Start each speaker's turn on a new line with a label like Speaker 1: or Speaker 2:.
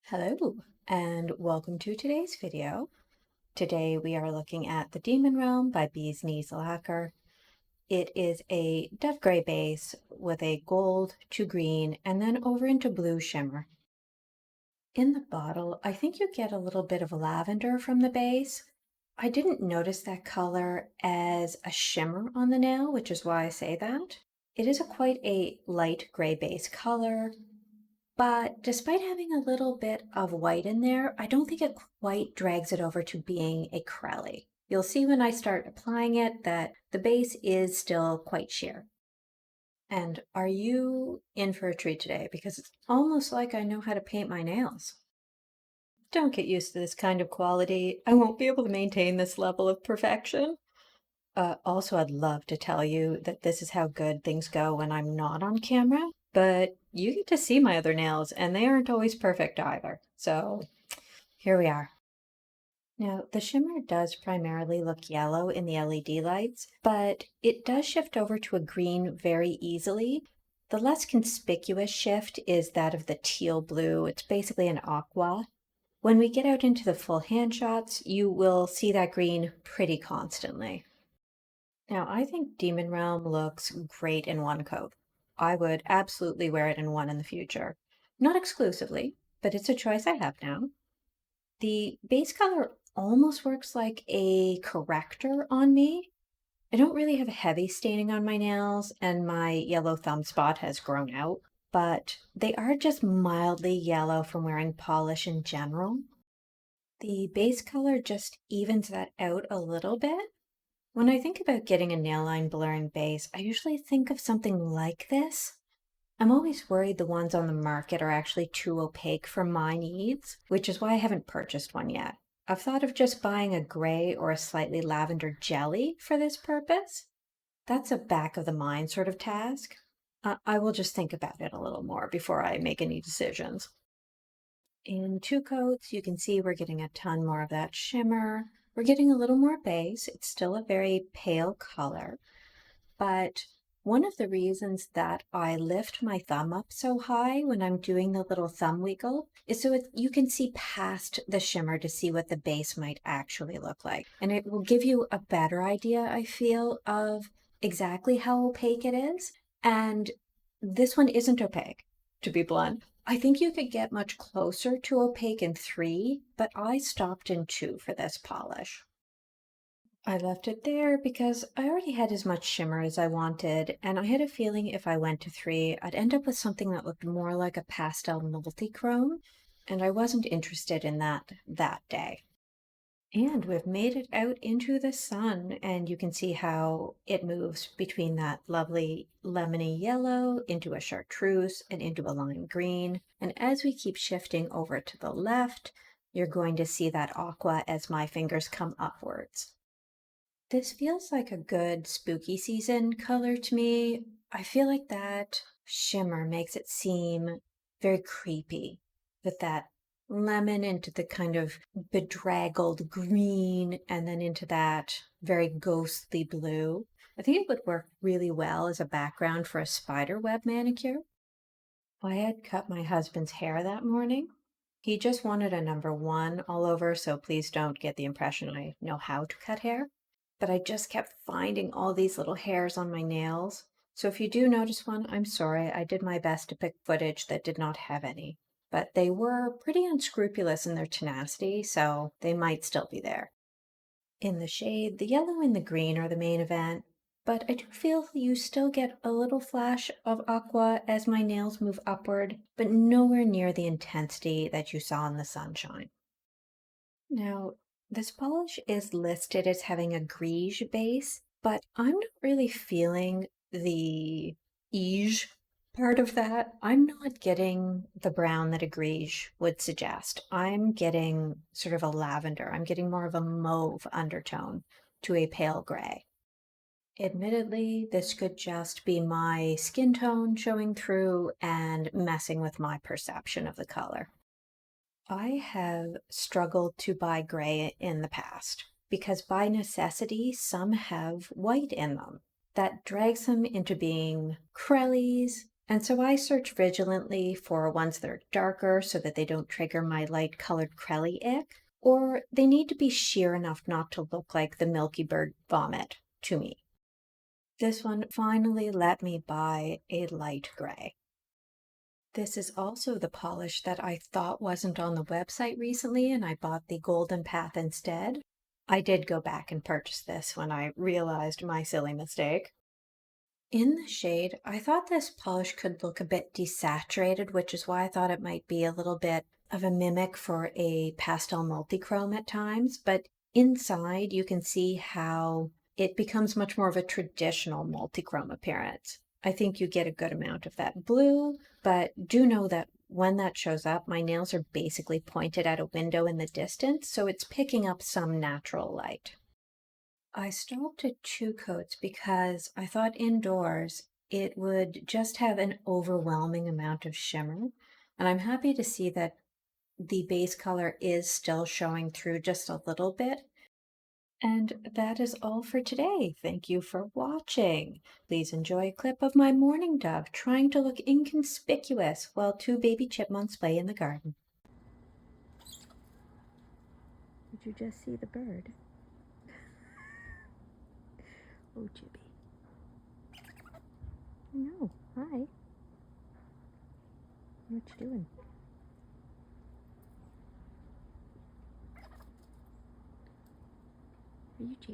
Speaker 1: Hello, and welcome to today's video. Today we are looking at The Demon Realm by Bee's Knees Lacquer. It is a dove gray base with a gold to green and then over into blue shimmer. In the bottle, I think you get a little bit of lavender from the base. I didn't notice that color as a shimmer on the nail, which is why I say that. It is quite a light gray base color, but despite having a little bit of white in there, I don't think it quite drags it over to being a crelly. You'll see when I start applying it that the base is still quite sheer. And are you in for a treat today? Because it's almost like I know how to paint my nails. Don't get used to this kind of quality. I won't be able to maintain this level of perfection. Also, I'd love to tell you that this is how good things go when I'm not on camera, but you get to see my other nails, and they aren't always perfect either. So here we are. Now, the shimmer does primarily look yellow in the LED lights, but it does shift over to a green very easily. The less conspicuous shift is that of the teal blue. It's basically an aqua. When we get out into the full hand shots, you will see that green pretty constantly. Now, I think Demon Realm looks great in one coat. I would absolutely wear it in one in the future. Not exclusively, but it's a choice I have now. The base color almost works like a corrector on me. I don't really have a heavy staining on my nails, and my yellow thumb spot has grown out, but they are just mildly yellow from wearing polish in general. The base color just evens that out a little bit. When I think about getting a nail line blurring base, I usually think of something like this. I'm always worried the ones on the market are actually too opaque for my needs, which is why I haven't purchased one yet. I've thought of just buying a gray or a slightly lavender jelly for this purpose. That's a back of the mind sort of task. I will just think about it a little more before I make any decisions. In two coats, you can see we're getting a ton more of that shimmer. We're getting a little more base. It's still a very pale color, but one of the reasons that I lift my thumb up so high when I'm doing the little thumb wiggle is so you can see past the shimmer to see what the base might actually look like. And it will give you a better idea, I feel, of exactly how opaque it is. And this one isn't opaque, to be blunt. I think you could get much closer to opaque in 3, but I stopped in 2 for this polish. I left it there because I already had as much shimmer as I wanted, and I had a feeling if I went to 3, I'd end up with something that looked more like a pastel multichrome, and I wasn't interested in that day. And we've made it out into the sun, and you can see how it moves between that lovely lemony yellow into a chartreuse and into a lime green. And as we keep shifting over to the left, you're going to see that aqua as my fingers come upwards. This feels like a good spooky season color to me. I feel like that shimmer makes it seem very creepy with that lemon into the kind of bedraggled green and then into that very ghostly blue. I think it would work really well as a background for a spider web manicure. I had cut my husband's hair that morning. He just wanted a number 1 all over, so please don't get the impression I know how to cut hair. But I just kept finding all these little hairs on my nails. So if you do notice one, I'm sorry. I did my best to pick footage that did not have any. But they were pretty unscrupulous in their tenacity, so they might still be there. In the shade, the yellow and the green are the main event, but I do feel you still get a little flash of aqua as my nails move upward, but nowhere near the intensity that you saw in the sunshine. Now, this polish is listed as having a greige base, but I'm not really feeling the beige part of that. I'm not getting the brown that a greige would suggest. I'm getting sort of a lavender. I'm getting more of a mauve undertone to a pale gray. Admittedly, this could just be my skin tone showing through and messing with my perception of the color. I have struggled to buy gray in the past because by necessity, some have white in them. That drags them into being crellies, And so I search vigilantly for ones that are darker so that they don't trigger my light colored Crelly ick, or they need to be sheer enough not to look like the Milky Bird vomit to me. This one finally let me buy a light gray. This is also the polish that I thought wasn't on the website recently, and I bought the Golden Path instead. I did go back and purchase this when I realized my silly mistake. In the shade, I thought this polish could look a bit desaturated, which is why I thought it might be a little bit of a mimic for a pastel multichrome at times, but inside you can see how it becomes much more of a traditional multichrome appearance. I think you get a good amount of that blue, but do know that when that shows up, my nails are basically pointed at a window in the distance, so it's picking up some natural light. I stopped at 2 coats because I thought indoors it would just have an overwhelming amount of shimmer. And I'm happy to see that the base color is still showing through just a little bit. And that is all for today. Thank you for watching. Please enjoy a clip of my mourning dove trying to look inconspicuous while 2 baby chipmunks play in the garden. Did you just see the bird? Oh, Chippy. No, hi. What you doing? Are you chasing?